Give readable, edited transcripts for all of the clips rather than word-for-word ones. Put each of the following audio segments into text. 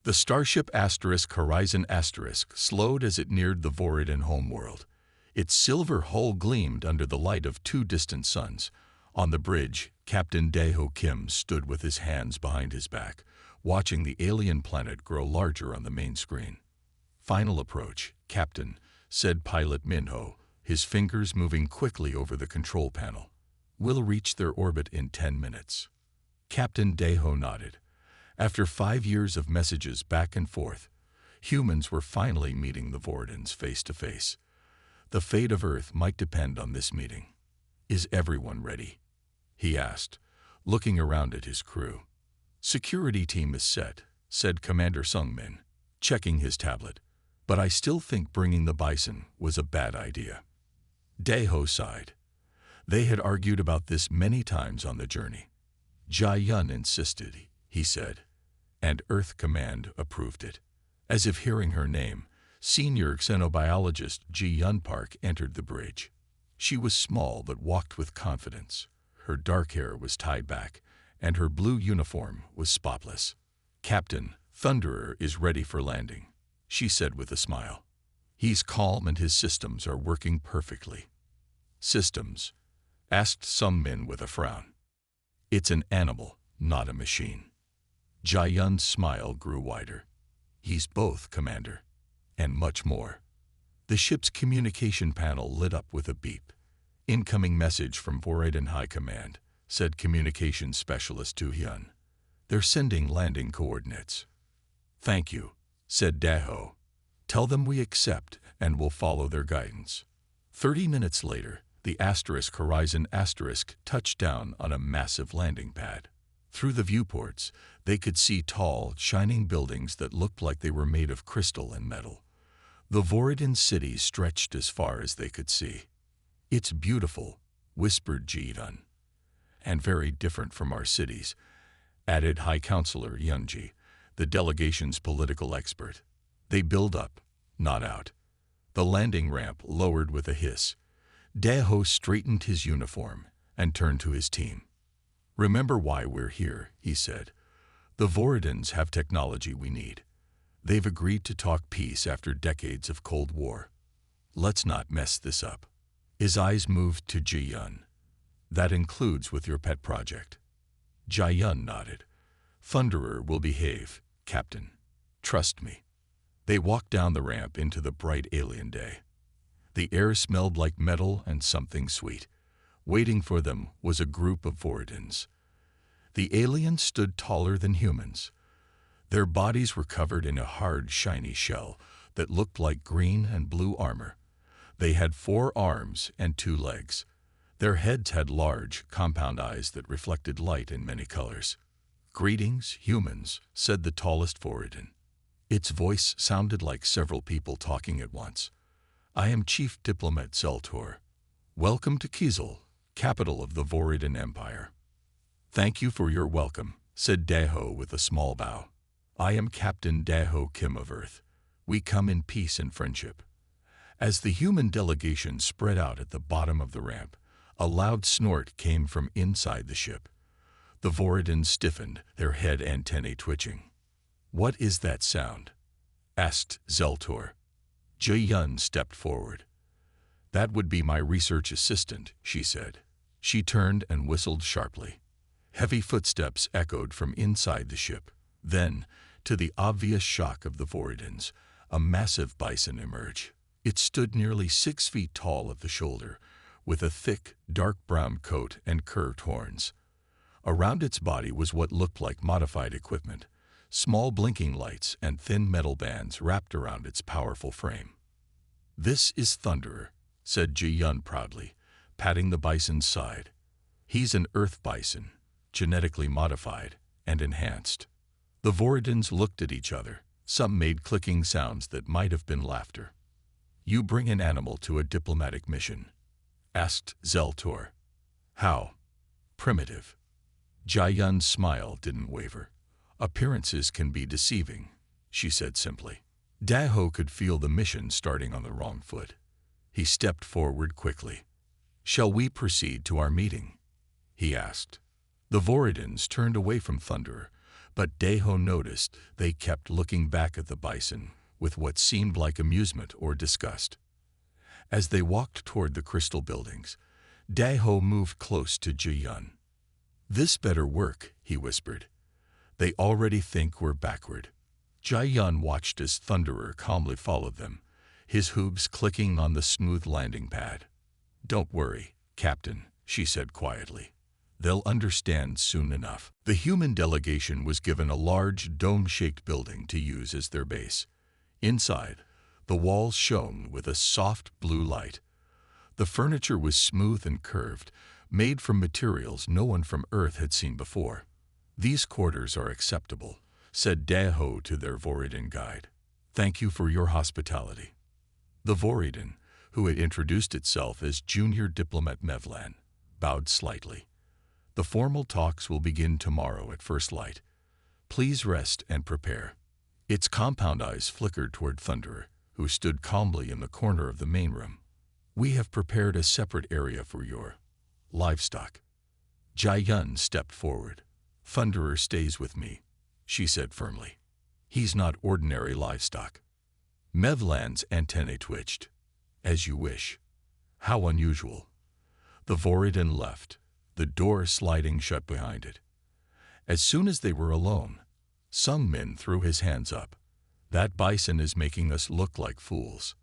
The starship Horizon slowed as it neared the Voridan homeworld. Its silver hull gleamed under the light of two distant suns. On the bridge, Captain Daeho Kim stood with his hands behind his back, watching the alien planet grow larger on the main screen. "Final approach, Captain," said pilot Minho, his fingers moving quickly over the control panel. "We'll reach their orbit in 10 minutes. Captain Daeho nodded. After 5 years of messages back and forth, humans were finally meeting the Voridans face to face. The fate of Earth might depend on this meeting. "Is everyone ready?" he asked, looking around at his crew. "Security team is set," said Commander Sungmin, checking his tablet. "But I still think bringing the Bison was a bad idea." Daeho sighed. They had argued about this many times on the journey. Jia-Yun insisted, he said, and Earth Command approved it. As if hearing her name, senior xenobiologist Ji-Yun Park entered the bridge. She was small but walked with confidence. Her dark hair was tied back, and her blue uniform was spotless. "Captain, Thunderer is ready for landing," she said with a smile. "He's calm and his systems are working perfectly." "Systems?" asked Sungmin with a frown. "It's an animal, not a machine." Jia-Yun's smile grew wider. "He's both, Commander, and much more." The ship's communication panel lit up with a beep. "Incoming message from Voridan High Command," said Communications Specialist Tu-Hyun. "They're sending landing coordinates." "Thank you," said Daeho. "Tell them we accept and will follow their guidance." 30 minutes later, the Horizon touched down on a massive landing pad. Through the viewports, they could see tall, shining buildings that looked like they were made of crystal and metal. The Voridan city stretched as far as they could see. "It's beautiful," whispered Ji-Yun. "And very different from our cities," added High Counselor Yunji, the delegation's political expert. "They build up, not out." The landing ramp lowered with a hiss. Daeho straightened his uniform and turned to his team. "Remember why we're here," he said. "The Voridans have technology we need. They've agreed to talk peace after decades of Cold War. Let's not mess this up." His eyes moved to Ji-Yun. "That includes with your pet project." Ji-Yun nodded. "Thunderer will behave, Captain. Trust me." They walked down the ramp into the bright alien day. The air smelled like metal and something sweet. Waiting for them was a group of Voridans. The aliens stood taller than humans. Their bodies were covered in a hard, shiny shell that looked like green and blue armor. They had 4 arms and 2 legs. Their heads had large, compound eyes that reflected light in many colors. "Greetings, humans," said the tallest Voridan. Its voice sounded like several people talking at once. "I am Chief Diplomat Zeltor. Welcome to Kizel, capital of the Voridan Empire." "Thank you for your welcome," said Daeho with a small bow. "I am Captain Daeho Kim of Earth. We come in peace and friendship." As the human delegation spread out at the bottom of the ramp, a loud snort came from inside the ship. The Voridans stiffened, their head antennae twitching. "What is that sound?" asked Zeltor. Ji-Yun stepped forward. "That would be my research assistant," she said. She turned and whistled sharply. Heavy footsteps echoed from inside the ship. Then, to the obvious shock of the Voridans, a massive bison emerged. It stood nearly 6 feet tall at the shoulder, with a thick, dark brown coat and curved horns. Around its body was what looked like modified equipment. Small blinking lights and thin metal bands wrapped around its powerful frame. "This is Thunderer," said Ji-Yun proudly, patting the bison's side. "He's an Earth bison, genetically modified and enhanced." The Voridans looked at each other. Some made clicking sounds that might have been laughter. "You bring an animal to a diplomatic mission?" asked Zeltor. "How? Primitive." Ji-Yun's smile didn't waver. "Appearances can be deceiving," she said simply. Daeho could feel the mission starting on the wrong foot. He stepped forward quickly. "Shall we proceed to our meeting?" he asked. The Voridans turned away from Thunderer, But Daeho noticed they kept looking back at the Bison with what seemed like amusement or disgust. As they walked toward the crystal buildings, Daeho moved close to Ji-yun. "This better work," he whispered. "They already think we're backward." Ji-yun watched as Thunderer calmly followed them, his hooves clicking on the smooth landing pad. "Don't worry, Captain," she said quietly. "They'll understand soon enough." The human delegation was given a large, dome-shaped building to use as their base. Inside, the walls shone with a soft blue light. The furniture was smooth and curved, made from materials no one from Earth had seen before. "These quarters are acceptable," said Daeho to their Voridin guide. "Thank you for your hospitality." The Voridin, who had introduced itself as Junior Diplomat Mevlan, bowed slightly. "The formal talks will begin tomorrow at first light. Please rest and prepare." Its compound eyes flickered toward Thunderer, who stood calmly in the corner of the main room. "We have prepared a separate area for your livestock." Ji-yun stepped forward. "Thunderer stays with me," she said firmly. "He's not ordinary livestock." Mevlan's antennae twitched. "As you wish." "How unusual." The Voridin left, the door sliding shut behind it. As soon as they were alone, Sungmin threw his hands up. "That Bison is making us look like fools.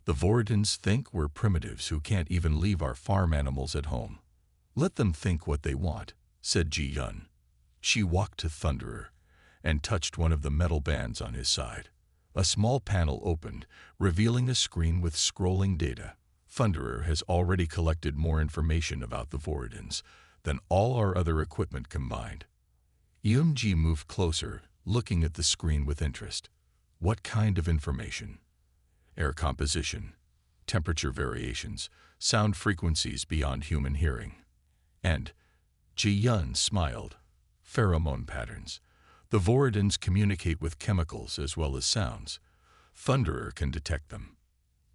The Voridins think we're primitives who can't even leave our farm animals at home." "Let them think what they want," said Ji-yun. She walked to Thunderer and touched one of the metal bands on his side. A small panel opened, revealing a screen with scrolling data. "Thunderer has already collected more information about the Voridins than all our other equipment combined." Yoon-ji moved closer, looking at the screen with interest. "What kind of information?" "Air composition, temperature variations, sound frequencies beyond human hearing." And Ji-yun smiled. "Pheromone patterns. The Voridins communicate with chemicals as well as sounds. Thunderer can detect them."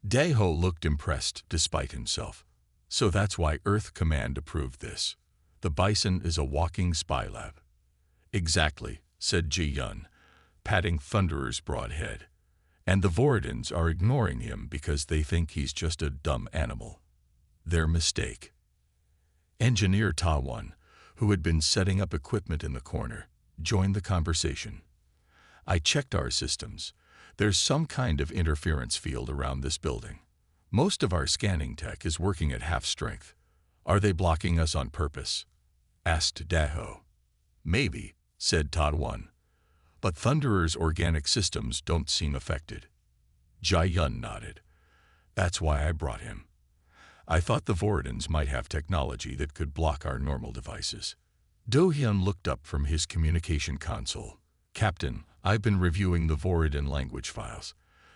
Daeho looked impressed despite himself. "So that's why Earth Command approved this. The Bison is a walking spy lab." "Exactly," said Ji-yun, patting Thunderer's broad head. "And the Voridins are ignoring him because they think he's just a dumb animal. Their mistake." Engineer Ta-won, who had been setting up equipment in the corner, joined the conversation. "I checked our systems. There's some kind of interference field around this building. Most of our scanning tech is working at half strength." "Are they blocking us on purpose?" asked Daeho. "Maybe," said Ta-won. "But Thunderer's organic systems don't seem affected." Ji-yun nodded. "That's why I brought him. I thought the Voridins might have technology that could block our normal devices." Do-hyun looked up from his communication console. "Captain, I've been reviewing the Voridin language files.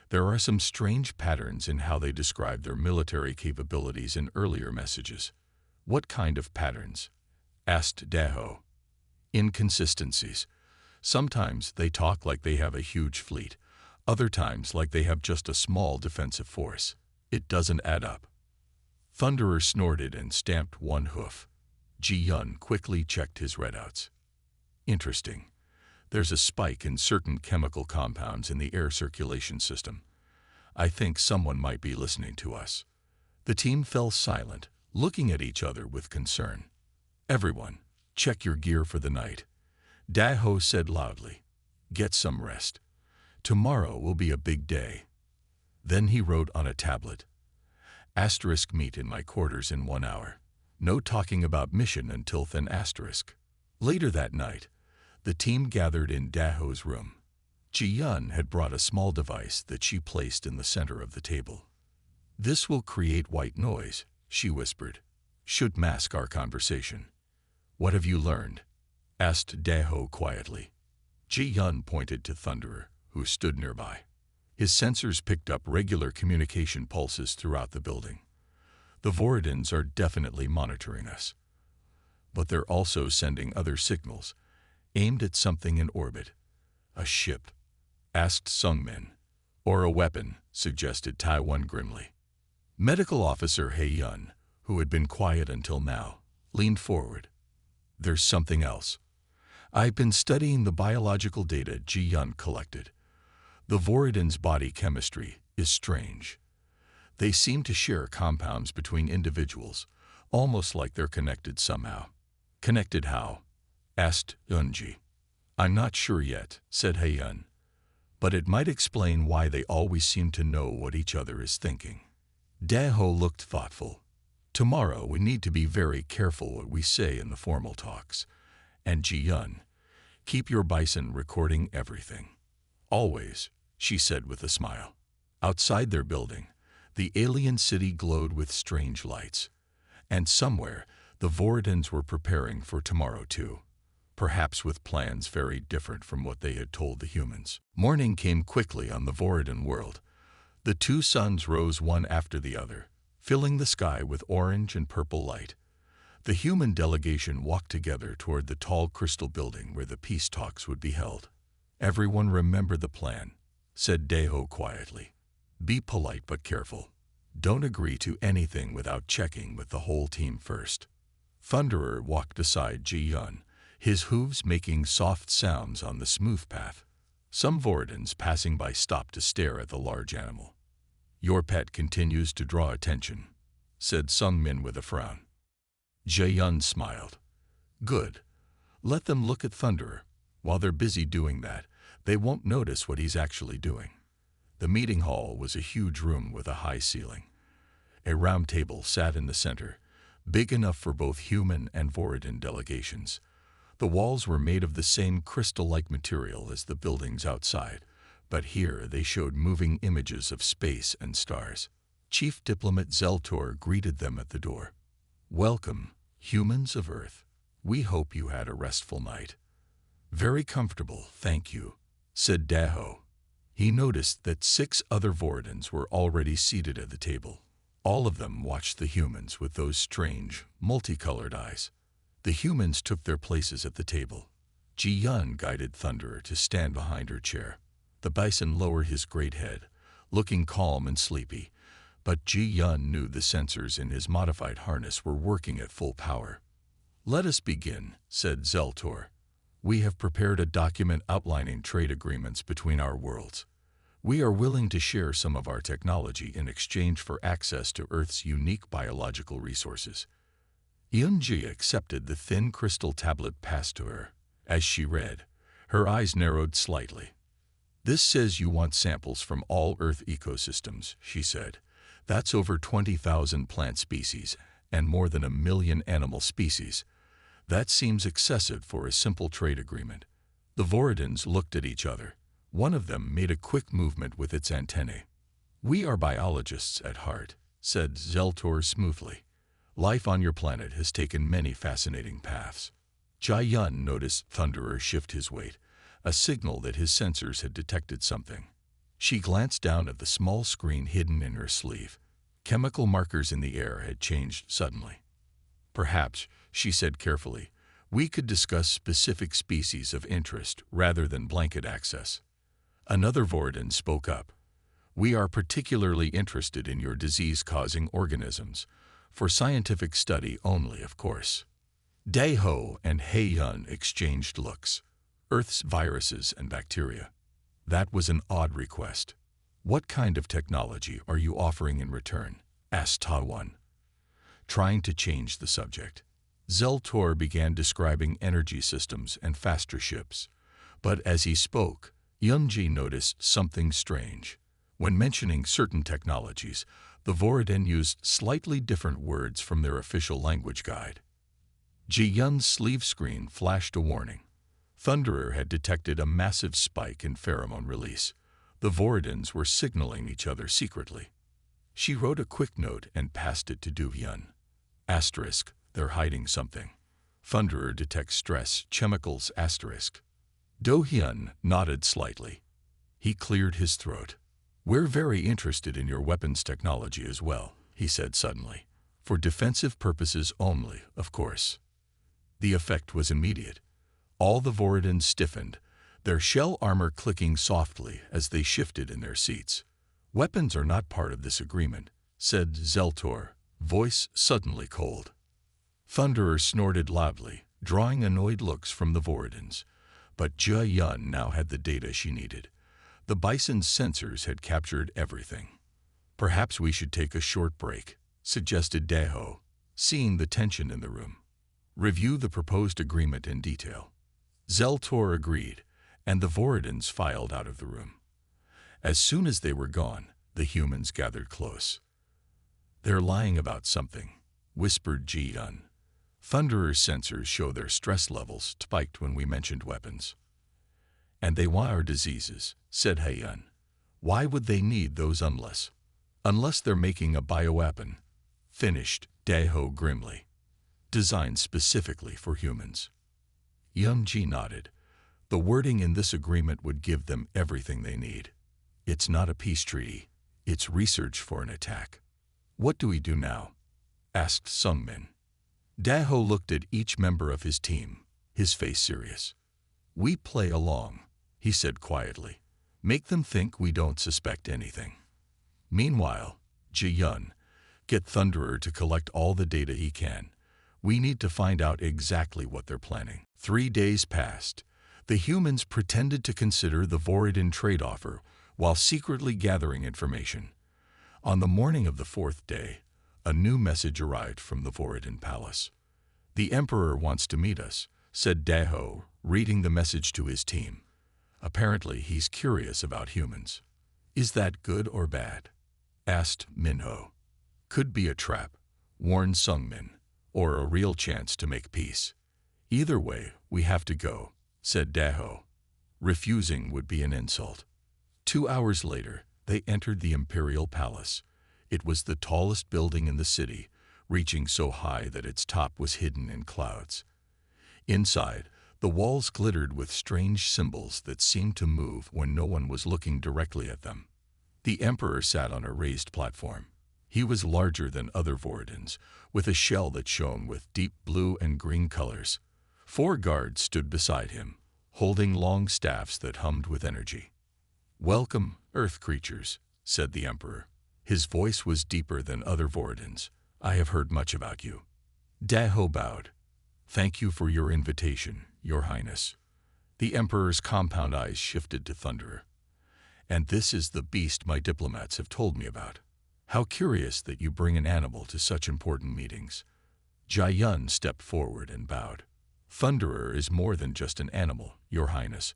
There are some strange patterns in how they describe their military capabilities in earlier messages." "What kind of patterns?" asked Daeho. "Inconsistencies. Sometimes they talk like they have a huge fleet, other times like they have just a small defensive force. It doesn't add up." Thunderer snorted and stamped one hoof. Ji-yun quickly checked his readouts. "Interesting. There's a spike in certain chemical compounds in the air circulation system. I think someone might be listening to us." The team fell silent, looking at each other with concern. "Everyone, check your gear for the night," Daeho said loudly. "Get some rest. Tomorrow will be a big day." Then he wrote on a tablet, "Asterisk meet in my quarters in 1 hour. No talking about mission until then asterisk." Later that night, the team gathered in Daeho's room. Ji-yun had brought a small device that she placed in the center of the table. "This will create white noise," she whispered. "Should mask our conversation." "What have you learned?" asked Daeho quietly. Ji-yun pointed to Thunderer, who stood nearby. His sensors picked up regular communication pulses throughout the building. "The Voridins are definitely monitoring us. But they're also sending other signals, aimed at something in orbit." "A ship?" asked Sungmin. "Or a weapon," suggested Ta-won grimly. Medical Officer Hae-yun, who had been quiet until now, leaned forward. "There's something else. I've been studying the biological data Ji-Yun collected. The Voridans' body chemistry is strange. They seem to share compounds between individuals, almost like they're connected somehow. Connected how? Asked Yunji. I'm not sure yet, said He-Yun. But it might explain why they always seem to know what each other is thinking. Daeho looked thoughtful. Tomorrow we need to be very careful what we say in the formal talks. And Ji-Yun, keep your Bison recording everything. Always, she said with a smile. Outside their building, the alien city glowed with strange lights. And somewhere, the Voridans were preparing for tomorrow too. Perhaps with plans very different from what they had told the humans. Morning came quickly on the Voridan world. The two suns rose one after the other, filling the sky with orange and purple light. The human delegation walked together toward the tall crystal building where the peace talks would be held. Everyone remember the plan, said Daeho quietly. Be polite but careful. Don't agree to anything without checking with the whole team first. Thunderer walked beside Ji-Yun, his hooves making soft sounds on the smooth path. Some Voridans passing by stopped to stare at the large animal. Your pet continues to draw attention, said Sungmin with a frown. Ji-Yun smiled. Good. Let them look at Thunderer. While they're busy doing that, they won't notice what he's actually doing. The meeting hall was a huge room with a high ceiling. A round table sat in the center, big enough for both human and Voridan delegations. The walls were made of the same crystal-like material as the buildings outside, but here they showed moving images of space and stars. Chief Diplomat Zeltor greeted them at the door. Welcome, humans of Earth. We hope you had a restful night. Very comfortable, thank you, said Daeho. He noticed that 6 other Voridans were already seated at the table. All of them watched the humans with those strange, multicolored eyes. The humans took their places at the table. Ji-Yun guided Thunderer to stand behind her chair. The Bison lowered his great head, looking calm and sleepy, but Ji-Yun knew the sensors in his modified harness were working at full power. Let us begin, said Zeltor. We have prepared a document outlining trade agreements between our worlds. We are willing to share some of our technology in exchange for access to Earth's unique biological resources. Yunji accepted the thin crystal tablet passed to her. As she read, her eyes narrowed slightly. This says you want samples from all Earth ecosystems, she said. That's over 20,000 plant species and more than 1 million animal species. That seems excessive for a simple trade agreement. The Voridans looked at each other. One of them made a quick movement with its antennae. We are biologists at heart, said Zeltor smoothly. Life on your planet has taken many fascinating paths. Ji-Yun noticed Thunderer shift his weight, a signal that his sensors had detected something. She glanced down at the small screen hidden in her sleeve. Chemical markers in the air had changed suddenly. Perhaps, she said carefully, we could discuss specific species of interest rather than blanket access. Another Voridan spoke up. We are particularly interested in your disease-causing organisms, for scientific study only, of course. Daeho and He-Yun exchanged looks. Earth's viruses and bacteria. That was an odd request. What kind of technology are you offering in return? Asked Ta-One, trying to change the subject. Zeltor began describing energy systems and faster ships. But as he spoke, Yunji noticed something strange. When mentioning certain technologies, the Voridan used slightly different words from their official language guide. Ji-Yun's sleeve screen flashed a warning. Thunderer had detected a massive spike in pheromone release. The Voridans were signaling each other secretly. She wrote a quick note and passed it to Do-Hyun. Asterisk, they're hiding something. Thunderer detects stress, chemicals, asterisk. Do-Hyun nodded slightly. He cleared his throat. We're very interested in your weapons technology as well, he said suddenly. For defensive purposes only, of course. The effect was immediate. All the Voridans stiffened, their shell armor clicking softly as they shifted in their seats. Weapons are not part of this agreement, said Zeltor, voice suddenly cold. Thunderer snorted loudly. drawing annoyed looks from the Voridans. But Jia Yun now had the data she needed. The Bison's sensors had captured everything. "Perhaps we should take a short break," suggested Daho, seeing the tension in the room. "Review the proposed agreement in detail." Zeltor agreed, and the Voridans filed out of the room. As soon as they were gone, the humans gathered close. "They're lying about something," whispered Ji Yun. "Thunderer's sensors show their stress levels spiked when we mentioned weapons." "And they want our diseases," said Haiyun. "Why would they need those unless they're making a bioweapon?" Finished Daho grimly. "Designed specifically for humans." Yun Ji nodded. "The wording in this agreement would give them everything they need. It's not a peace treaty. It's research for an attack." "What do we do now?" asked Sungmin. Daho looked at each member of his team, his face serious. "We play along," he said quietly. "Make them think we don't suspect anything. Meanwhile, Ji Yun, get Thunderer to collect all the data he can. We need to find out exactly what they're planning." 3 days passed. The humans pretended to consider the Voridan trade offer while secretly gathering information. On the morning of the 4th day, a new message arrived from the Voridan palace. "The Emperor wants to meet us," said Daho, reading the message to his team. "Apparently he's curious about humans." "Is that good or bad?" asked Minho. "Could be a trap," warned Sungmin, "or a real chance to make peace." "Either way, we have to go," said Daho. "Refusing would be an insult." 2 hours later, they entered the Imperial Palace. It was the tallest building in the city, reaching so high that its top was hidden in clouds. Inside, the walls glittered with strange symbols that seemed to move when no one was looking directly at them. The Emperor sat on a raised platform. He was larger than other Voridans, with a shell that shone with deep blue and green colors. 4 guards stood beside him, holding long staffs that hummed with energy. "Welcome, Earth creatures," said the Emperor. His voice was deeper than other Voridans. "I have heard much about you." Daho bowed. "Thank you for your invitation, Your Highness." The Emperor's compound eyes shifted to Thunderer. "And this is the beast my diplomats have told me about. How curious that you bring an animal to such important meetings." Jia Yun stepped forward and bowed. "Thunderer is more than just an animal, Your Highness.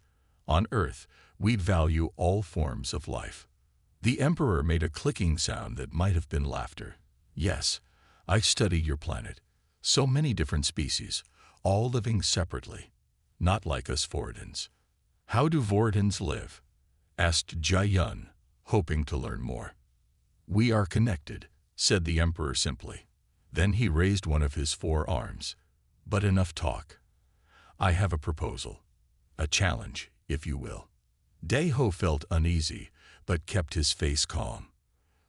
On Earth, we'd value all forms of life." The Emperor made a clicking sound that might have been laughter. "Yes, I've studied your planet. So many different species, all living separately. Not like us Voridans." "How do Voridans live?" asked Jia Yun, hoping to learn more. "We are connected," said the Emperor simply. Then he raised one of his 4 arms. "But enough talk. I have a proposal. A challenge, if you will." Daho felt uneasy, but kept his face calm.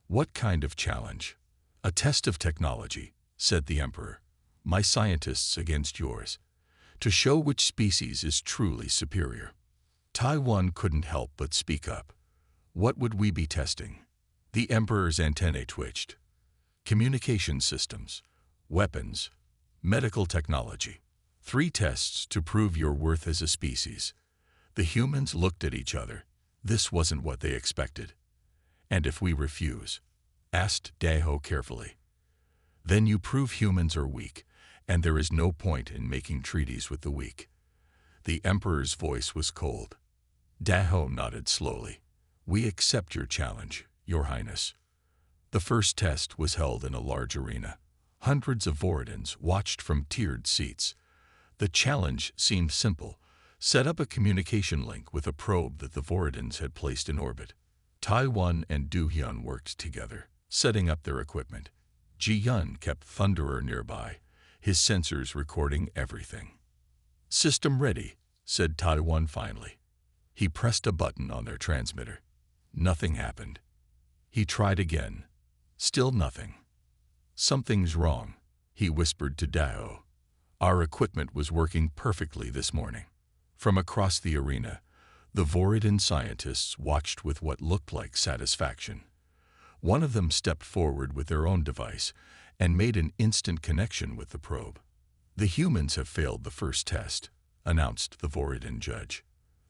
"What kind of challenge?" "A test of technology," said the Emperor. "My scientists against yours, to show which species is truly superior." Taiwan couldn't help but speak up. "What would we be testing?" The Emperor's antennae twitched. "Communication systems, weapons, medical technology. 3 tests to prove your worth as a species." The humans looked at each other. This wasn't what they expected. "And if we refuse?" asked Daho carefully. "Then you prove humans are weak, and there is no point in making treaties with the weak." The Emperor's voice was cold. Daho nodded slowly. "We accept your challenge, Your Highness." The first test was held in a large arena. Hundreds of Voridans watched from tiered seats. The challenge seemed simple. Set up a communication link with a probe that the Voridans had placed in orbit. Taiwan and Du-hyun worked together, setting up their equipment. Ji-yun kept Thunderer nearby, his sensors recording everything. "System ready," said Taiwan finally. He pressed a button on their transmitter. Nothing happened. He tried again. Still nothing. "Something's wrong," he whispered to Daho. "Our equipment was working perfectly this morning." From across the arena, the Voridan scientists watched with what looked like satisfaction. One of them stepped forward with their own device and made an instant connection with the probe. The humans have failed the first test, announced the Voridin judge.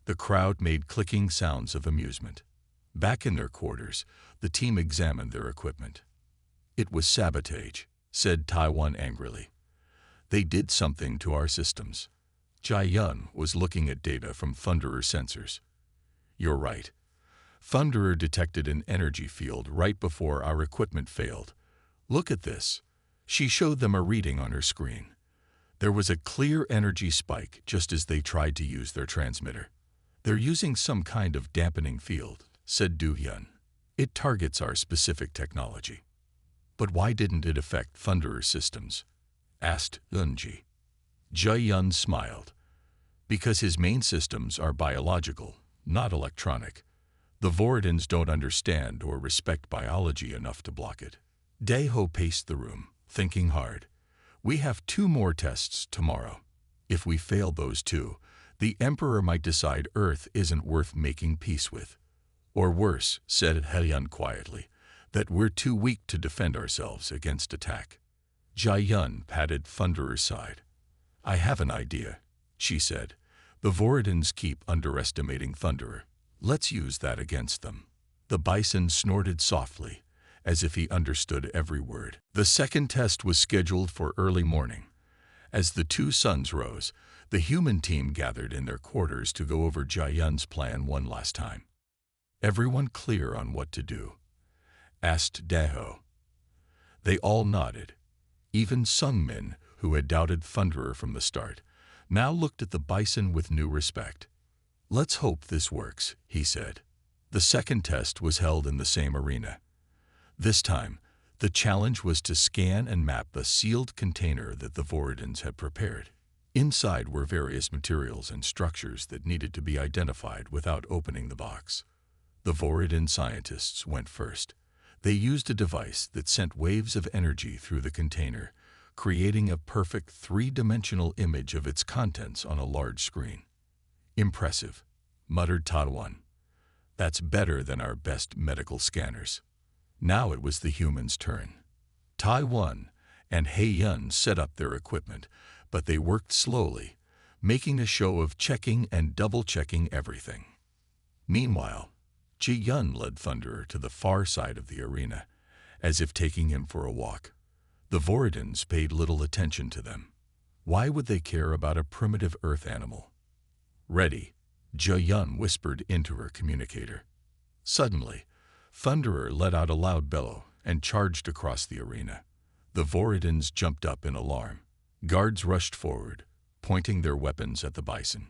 The crowd made clicking sounds of amusement. Back in their quarters, the team examined their equipment. It was sabotage, said Taiwan angrily. They did something to our systems. Jai Yun was looking at data from Thunderer sensors. You're right. Thunderer detected an energy field right before our equipment failed. Look at this. She showed them a reading on her screen. There was a clear energy spike just as they tried to use their transmitter. They're using some kind of dampening field, said Du Hyun. It targets our specific technology. But why didn't it affect Thunderer systems? Asked Eunji. Jai Yun smiled. Because his main systems are biological, not electronic. The Voridins don't understand or respect biology enough to block it. Daeho paced the room, thinking hard. We have 2 more tests tomorrow. If we fail those 2, the Emperor might decide Earth isn't worth making peace with. Or worse, said Hyun quietly, that we're too weak to defend ourselves against attack. Jai Yun patted Thunderer's side. I have an idea, she said. The Voridins keep underestimating Thunderer. Let's use that against them. The Bison snorted softly, as if he understood every word. The second test was scheduled for early morning. As the 2 suns rose, the human team gathered in their quarters to go over Jai Yun's plan one last time. Everyone clear on what to do? Asked Daeho. They all nodded. Even Sungmin, who had doubted Thunderer from the start, now looked at the Bison with new respect. Let's hope this works, he said. The second test was held in the same arena. This time, the challenge was to scan and map a sealed container that the Voridins had prepared. Inside were various materials and structures that needed to be identified without opening the box. The Voridin scientists went first. They used a device that sent waves of energy through the container, creating a perfect 3-dimensional image of its contents on a large screen. Impressive, muttered Taiwan. That's better than our best medical scanners. Now it was the humans' turn. Taiwan and Hyun set up their equipment, but they worked slowly, making a show of checking and double-checking everything. Meanwhile, Ji Yun led Thunderer to the far side of the arena, as if taking him for a walk. The Voridins paid little attention to them. Why would they care about a primitive earth animal? Ready, Ji Yun whispered into her communicator. Suddenly, Thunderer let out a loud bellow and charged across the arena. The Voridins jumped up in alarm. Guards rushed forward, pointing their weapons at the Bison.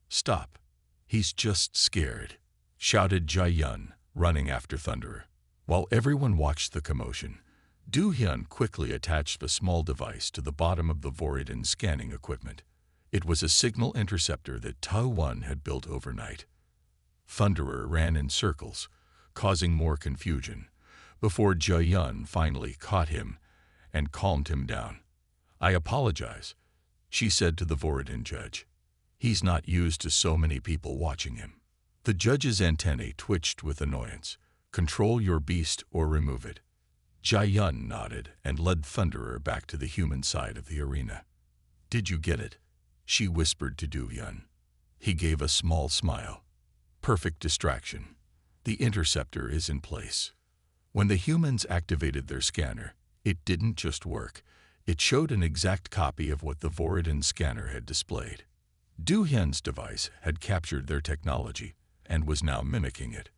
Stop. He's just scared, shouted Jai Yun, running after Thunderer. While everyone watched the commotion, Du Hyun quickly attached a small device to the bottom of the Voridin scanning equipment. It was a signal interceptor that Taiwan had built overnight. Thunderer ran in circles, causing more confusion, before Jai Yun finally caught him and calmed him down. I apologize, she said to the Voridin judge. He's not used to so many people watching him. The judge's antennae twitched with annoyance. Control your beast or remove it. Jai Yun nodded and led Thunderer back to the human side of the arena. Did you get it? She whispered to Du Hyun. He gave a small smile. Perfect distraction. The interceptor is in place. When the humans activated their scanner, it didn't just work. It showed an exact copy of what the Voridin scanner had displayed. Du Hyun's device had captured their technology and was now mimicking it.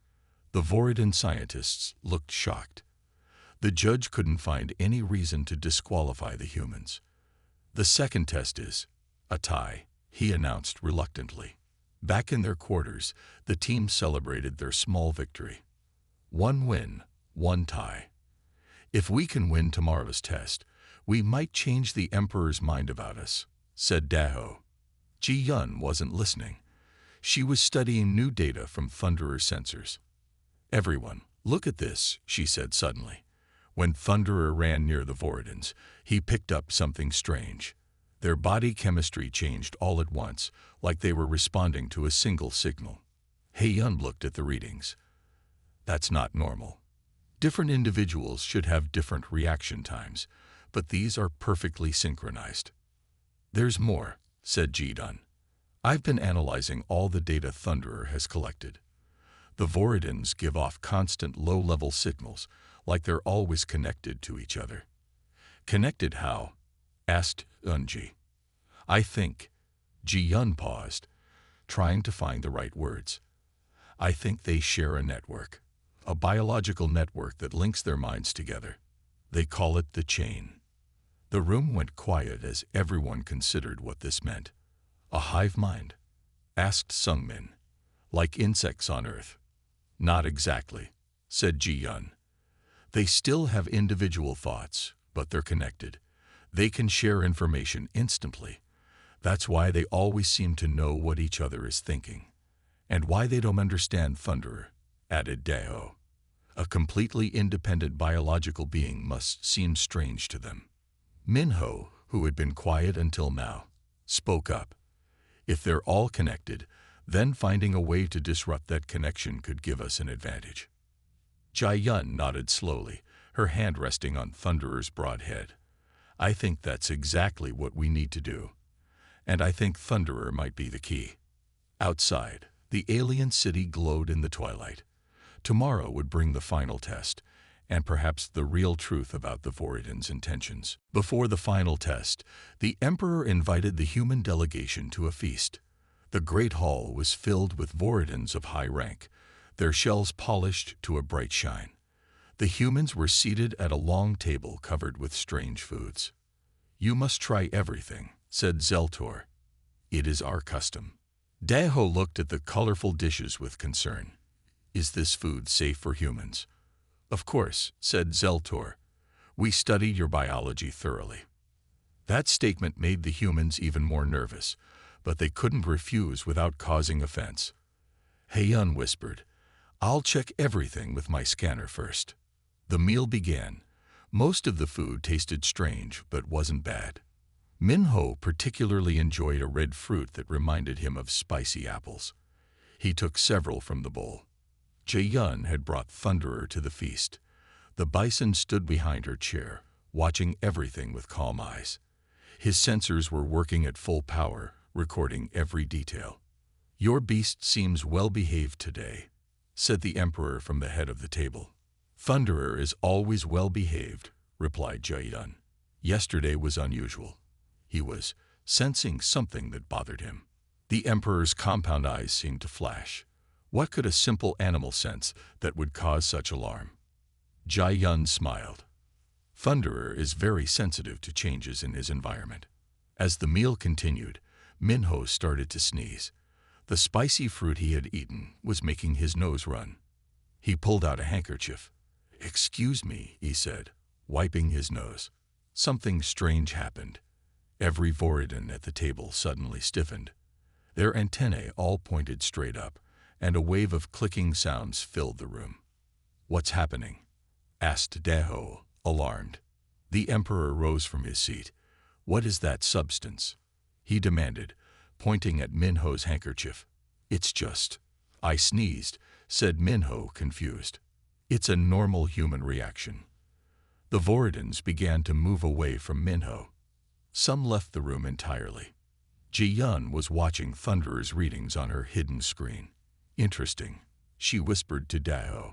The Voridin scientists looked shocked. The judge couldn't find any reason to disqualify the humans. The second test is a tie, he announced reluctantly. Back in their quarters, the team celebrated their small victory. 1 win, 1 tie. If we can win tomorrow's test, we might change the Emperor's mind about us, said Daeho. Ji Yun wasn't listening. She was studying new data from Thunderer sensors. Everyone, look at this, she said suddenly. When Thunderer ran near the Voridins, he picked up something strange. Their body chemistry changed all at once, like they were responding to a single signal. Hyun looked at the readings. That's not normal. Different individuals should have different reaction times, but these are perfectly synchronized. There's more, said Ji-dun. I've been analyzing all the data Thunderer has collected. The Voridans give off constant low-level signals, like they're always connected to each other. Connected how? Asked Eunji. I think. Ji-yun paused, trying to find the right words. I think they share a network, a biological network that links their minds together. They call it the chain. The room went quiet as everyone considered what this meant. A hive mind? Asked Sungmin. Like insects on Earth. Not exactly, said Ji-yun. They still have individual thoughts, but they're connected. They can share information instantly. That's why they always seem to know what each other is thinking. And why they don't understand Thunderer, added Daeho. A completely independent biological being must seem strange to them. Minho, who had been quiet until now, spoke up. If they're all connected, then finding a way to disrupt that connection could give us an advantage. Ji-yun nodded slowly, her hand resting on Thunderer's broad head. I think that's exactly what we need to do. And I think Thunderer might be the key. Outside, the alien city glowed in the twilight. Tomorrow would bring the final test, and perhaps the real truth about the Voridans' intentions. Before the final test, the Emperor invited the human delegation to a feast. The great hall was filled with Voridans of high rank, their shells polished to a bright shine. The humans were seated at a long table covered with strange foods. You must try everything, said Zeltor. It is our custom. Daeho looked at the colorful dishes with concern. Is this food safe for humans? Of course, said Zeltor. We studied your biology thoroughly. That statement made the humans even more nervous, but they couldn't refuse without causing offense. Haeyun whispered, I'll check everything with my scanner first. The meal began. Most of the food tasted strange, but wasn't bad. Minho particularly enjoyed a red fruit that reminded him of spicy apples. He took several from the bowl. Ji-yun had brought Thunderer to the feast. The Bison stood behind her chair, watching everything with calm eyes. His sensors were working at full power, recording every detail. Your beast seems well-behaved today, said the Emperor from the head of the table. Thunderer is always well-behaved, replied Ji-yun. Yesterday was unusual. He was sensing something that bothered him. The Emperor's compound eyes seemed to flash. What could a simple animal sense that would cause such alarm? Ji-yun smiled. Thunderer is very sensitive to changes in his environment. As the meal continued, Minho started to sneeze. The spicy fruit he had eaten was making his nose run. He pulled out a handkerchief. Excuse me, he said, wiping his nose. Something strange happened. Every Voridan at the table suddenly stiffened. Their antennae all pointed straight up, and a wave of clicking sounds filled the room. What's happening? Asked Daeho, alarmed. The Emperor rose from his seat. What is that substance? He demanded, pointing at Minho's handkerchief. It's just. I sneezed, said Minho, confused. It's a normal human reaction. The Voridans began to move away from Minho. Some left the room entirely. Ji-yun was watching Thunderer's readings on her hidden screen. Interesting, she whispered to Daeho.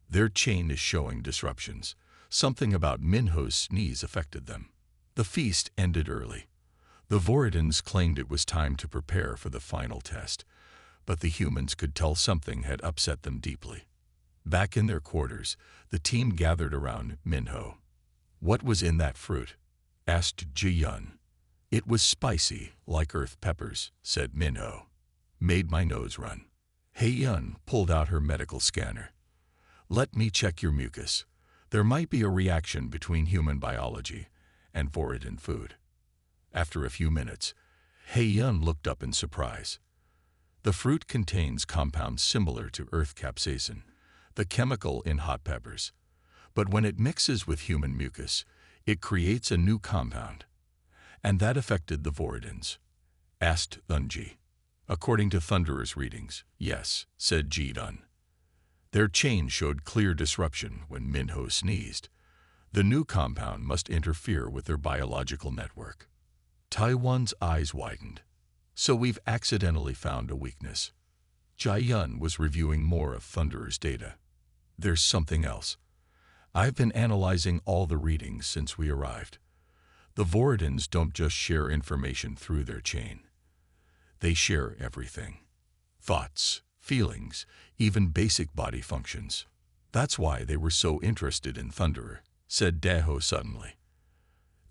Their chain is showing disruptions. Something about Minho's sneeze affected them. The feast ended early. The Voridans claimed it was time to prepare for the final test, but the humans could tell something had upset them deeply. Back in their quarters, the team gathered around Minho. What was in that fruit? Asked Ji-yun. It was spicy, like earth peppers, said Minho. Made my nose run. Haeyun pulled out her medical scanner. Let me check your mucus. There might be a reaction between human biology and Voridan food. After a few minutes, Haeyun looked up in surprise. The fruit contains compounds similar to earth capsaicin, the chemical in hot peppers. But when it mixes with human mucus, it creates a new compound. And that affected the Voridans. Asked Eunji. According to Thunderer's readings, yes, said Ji-dun. Their chain showed clear disruption when Minho sneezed. The new compound must interfere with their biological network. Taiwan's eyes widened. So we've accidentally found a weakness. Jai Yun was reviewing more of Thunderer's data. There's something else. I've been analyzing all the readings since we arrived. The Voridans don't just share information through their chain. They share everything. Thoughts, feelings, even basic body functions. That's why they were so interested in Thunderer, said Daho suddenly.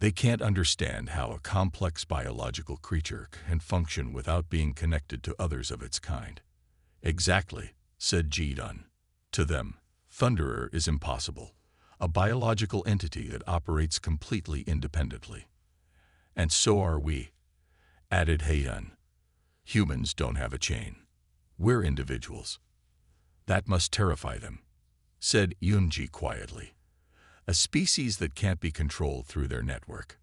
They can't understand how a complex biological creature can function without being connected to others of its kind. Exactly, said Ji-dun. To them, Thunderer is impossible, a biological entity that operates completely independently. And so are we, added He-yun. Humans don't have a chain. We're individuals. That must terrify them, said Yunji quietly. A species that can't be controlled through their network.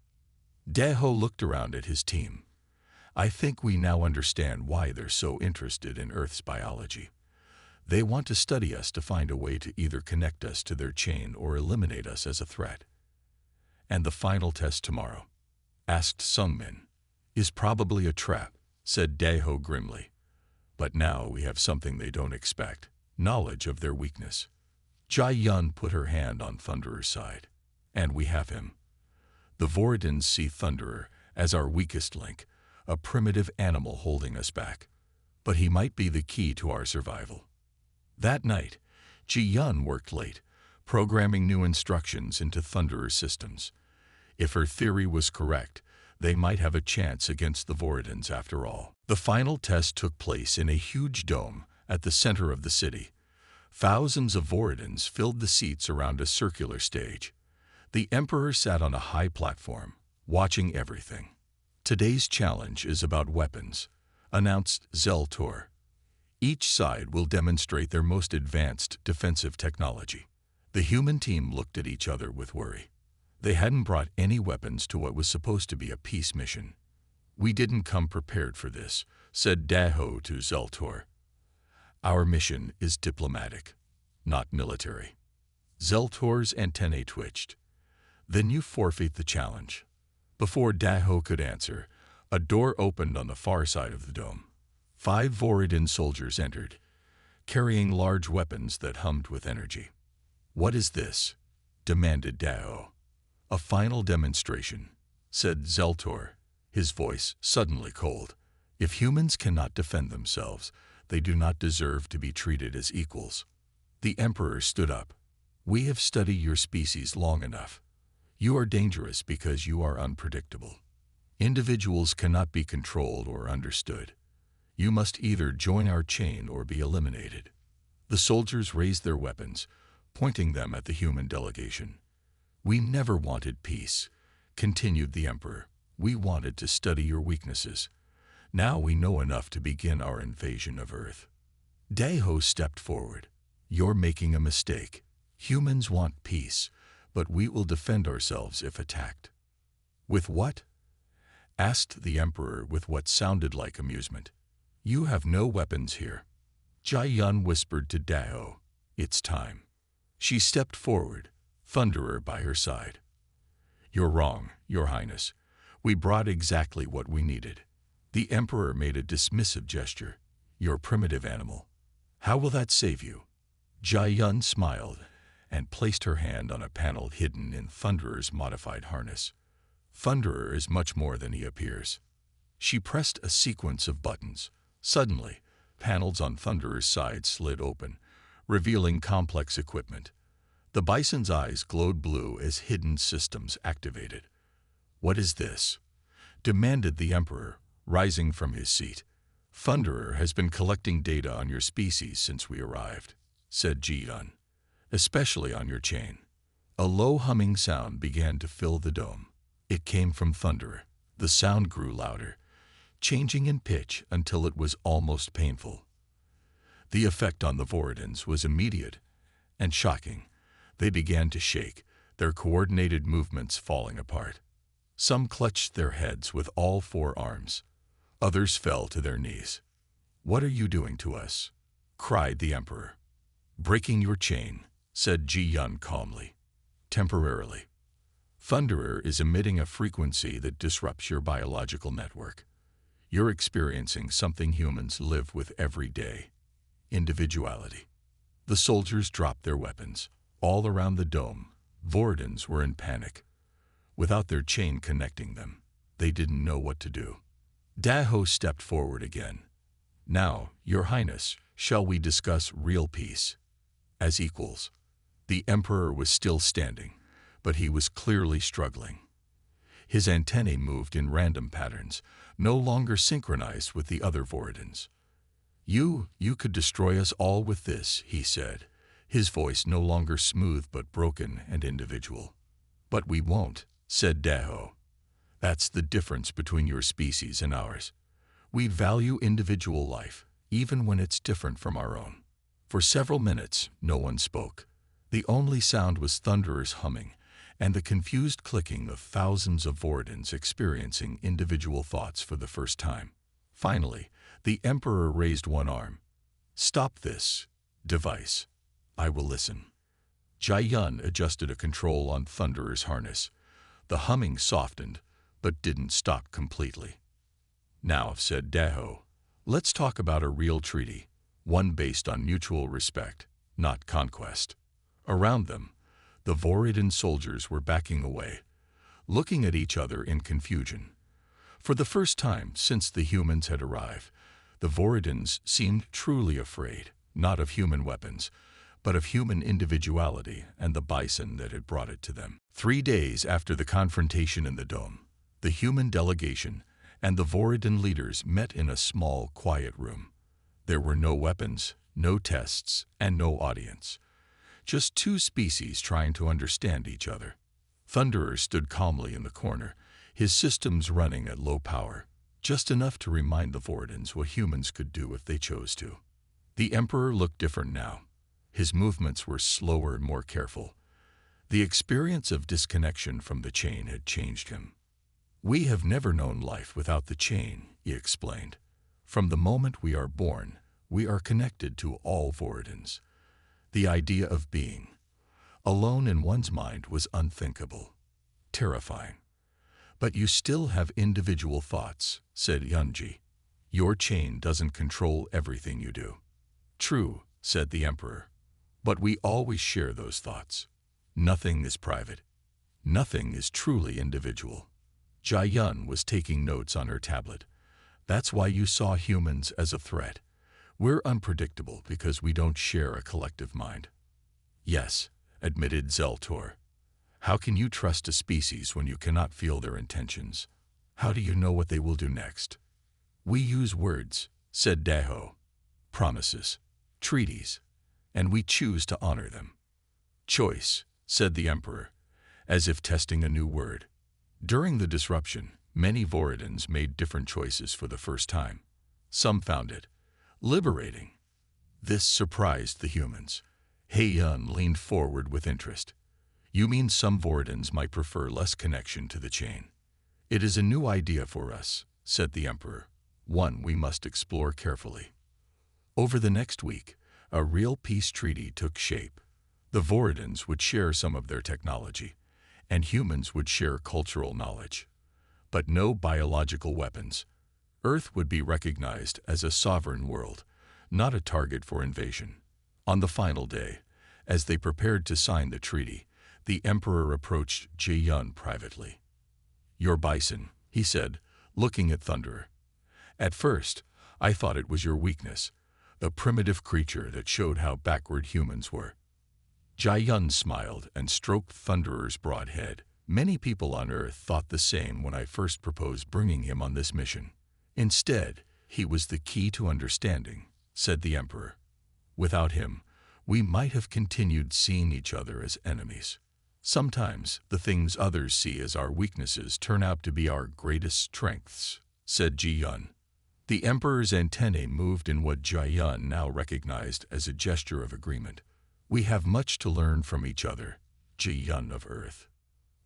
Daho looked around at his team. I think we now understand why they're so interested in Earth's biology. They want to study us to find a way to either connect us to their chain or eliminate us as a threat. And the final test tomorrow, asked Sungmin, is probably a trap, said Daho grimly. But now we have something they don't expect, knowledge of their weakness. Jai Yun put her hand on Thunderer's side. And we have him. The Voridans see Thunderer as our weakest link, a primitive animal holding us back. But he might be the key to our survival. That night, Ji Yun worked late, programming new instructions into Thunderer's systems. If her theory was correct, they might have a chance against the Voridans after all. The final test took place in a huge dome at the center of the city. Thousands of Voridans filled the seats around a circular stage. The Emperor sat on a high platform, watching everything. Today's challenge is about weapons, announced Zeltor. Each side will demonstrate their most advanced defensive technology. The human team looked at each other with worry. They hadn't brought any weapons to what was supposed to be a peace mission. We didn't come prepared for this, said Daho to Zeltor. Our mission is diplomatic, not military. Zeltor's antennae twitched. Then you forfeit the challenge. Before Daho could answer, a door opened on the far side of the dome. 5 Voridan soldiers entered, carrying large weapons that hummed with energy. What is this? Demanded Daho. A final demonstration, said Zeltor, his voice suddenly cold. If humans cannot defend themselves, they do not deserve to be treated as equals. The Emperor stood up. We have studied your species long enough. You are dangerous because you are unpredictable. Individuals cannot be controlled or understood. You must either join our chain or be eliminated. The soldiers raised their weapons, pointing them at the human delegation. We never wanted peace, continued the Emperor. We wanted to study your weaknesses. Now we know enough to begin our invasion of Earth. Daho stepped forward. You're making a mistake. Humans want peace, but we will defend ourselves if attacked. With what? Asked the Emperor with what sounded like amusement. You have no weapons here. Jai Yun whispered to Daho. It's time. She stepped forward, Thunderer by her side. You're wrong, Your Highness. We brought exactly what we needed. The Emperor made a dismissive gesture. You're a primitive animal. How will that save you? Jai Yun smiled and placed her hand on a panel hidden in Thunderer's modified harness. Thunderer is much more than he appears. She pressed a sequence of buttons. Suddenly, panels on Thunderer's side slid open, revealing complex equipment. The Bison's eyes glowed blue as hidden systems activated. What is this? Demanded the Emperor, rising from his seat. Thunderer has been collecting data on your species since we arrived, said Ji-dun, especially on your chain. A low humming sound began to fill the dome. It came from Thunderer. The sound grew louder, changing in pitch until it was almost painful. The effect on the Voridans was immediate and shocking. They began to shake, their coordinated movements falling apart. Some clutched their heads with all 4 arms. Others fell to their knees. What are you doing to us? Cried the Emperor. Breaking your chain, said Ji Yun calmly. Temporarily. Thunderer is emitting a frequency that disrupts your biological network. You're experiencing something humans live with every day: individuality. The soldiers dropped their weapons. All around the dome, Voridans were in panic. Without their chain connecting them, they didn't know what to do. Daho stepped forward again. "Now, Your Highness, shall we discuss real peace? As equals." The Emperor was still standing, but he was clearly struggling. His antennae moved in random patterns, no longer synchronized with the other Voridans. You could destroy us all with this," he said, his voice no longer smooth but broken and individual. "But we won't," said Daho. "That's the difference between your species and ours. We value individual life, even when it's different from our own." For several minutes, no one spoke. The only sound was Thunderer's humming and the confused clicking of thousands of Voridans experiencing individual thoughts for the first time. Finally, the Emperor raised one arm. "Stop this device. I will listen." Jai-Yun adjusted a control on Thunderer's harness. The humming softened, but didn't stop completely. "Now," said Daho, "let's talk about a real treaty, one based on mutual respect, not conquest." Around them, the Voridan soldiers were backing away, looking at each other in confusion. For the first time since the humans had arrived, the Voridans seemed truly afraid, not of human weapons, but of human individuality and the Bison that had brought it to them. 3 days after the confrontation in the dome, the human delegation and the Voridan leaders met in a small, quiet room. There were no weapons, no tests, and no audience. Just two species trying to understand each other. Thunderer stood calmly in the corner, his systems running at low power, just enough to remind the Voridans what humans could do if they chose to. The Emperor looked different now. His movements were slower and more careful. The experience of disconnection from the chain had changed him. "We have never known life without the chain," he explained. "From the moment we are born, we are connected to all Voridans. The idea of being alone in one's mind was unthinkable, terrifying. But you still have individual thoughts," said Yunji. "Your chain doesn't control everything you do." "True," said the Emperor. "But we always share those thoughts. Nothing is private. Nothing is truly individual." Jai-Yun was taking notes on her tablet. "That's why you saw humans as a threat. We're unpredictable because we don't share a collective mind." "Yes," admitted Zeltor. "How can you trust a species when you cannot feel their intentions? How do you know what they will do next?" "We use words," said Daho. "Promises, treaties, and we choose to honor them." "Choice," said the Emperor, as if testing a new word. During the disruption, many Voridans made different choices for the first time. Some found it liberating. This surprised the humans. Hei-Yun leaned forward with interest. "You mean some Voridans might prefer less connection to the chain?" "It is a new idea for us," said the Emperor, "one we must explore carefully." Over the next week, a real peace treaty took shape. The Voridans would share some of their technology, and humans would share cultural knowledge. But no biological weapons. Earth would be recognized as a sovereign world, not a target for invasion. On the final day, as they prepared to sign the treaty, the Emperor approached Jai-Yun privately. "Your Bison," he said, looking at Thunderer. "At first, I thought it was your weakness, the primitive creature that showed how backward humans were." Jai-Yun smiled and stroked Thunderer's broad head. "Many people on Earth thought the same when I first proposed bringing him on this mission. Instead, he was the key to understanding," said the Emperor. "Without him, we might have continued seeing each other as enemies. Sometimes the things others see as our weaknesses turn out to be our greatest strengths," said Jai-Yun. The Emperor's antennae moved in what Jai-Yun now recognized as a gesture of agreement. "We have much to learn from each other, Jai-Yun of Earth."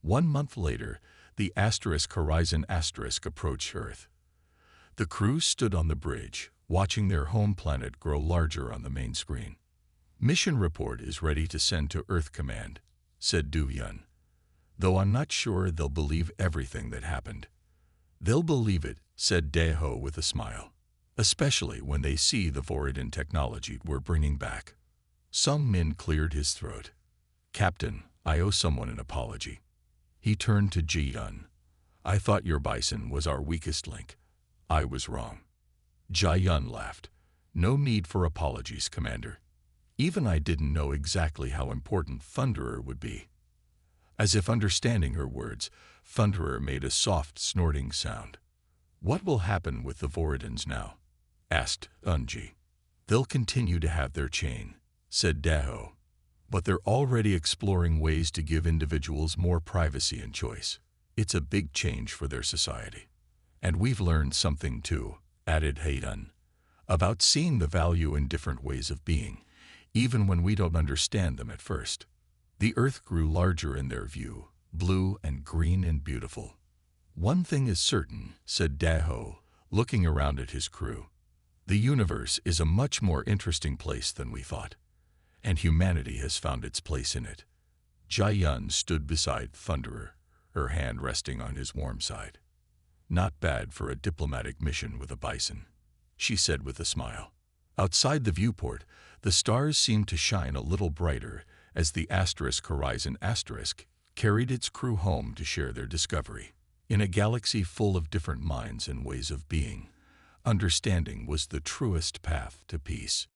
1 month later, the Horizon approached Earth. The crew stood on the bridge, watching their home planet grow larger on the main screen. "Mission report is ready to send to Earth Command," said Duvyan. though I'm not sure they'll believe everything that happened. They'll believe it, said Daho with a smile, especially when they see the Voridan technology we're bringing back. Sung Min cleared his throat. Captain, I owe someone an apology. He turned to Ji Yun. I thought your Bison was our weakest link. I was wrong. Ji Yun laughed. No need for apologies, Commander. Even I didn't know exactly how important Thunderer would be. As if understanding her words, Thunderer made a soft, snorting sound. What will happen with the Voridans now? Asked Unji. They'll continue to have their chain, said Daho. But they're already exploring ways to give individuals more privacy and choice. It's a big change for their society. And we've learned something too, added Hayden, about seeing the value in different ways of being, even when we don't understand them at first. The earth grew larger in their view, blue and green and beautiful. One thing is certain, said Daho, looking around at his crew. The universe is a much more interesting place than we thought, and humanity has found its place in it. Ji Yun stood beside Thunderer, her hand resting on his warm side. Not bad for a diplomatic mission with a bison, she said with a smile. Outside the viewport, the stars seemed to shine a little brighter as the Horizon carried its crew home to share their discovery. In a galaxy full of different minds and ways of being, understanding was the truest path to peace.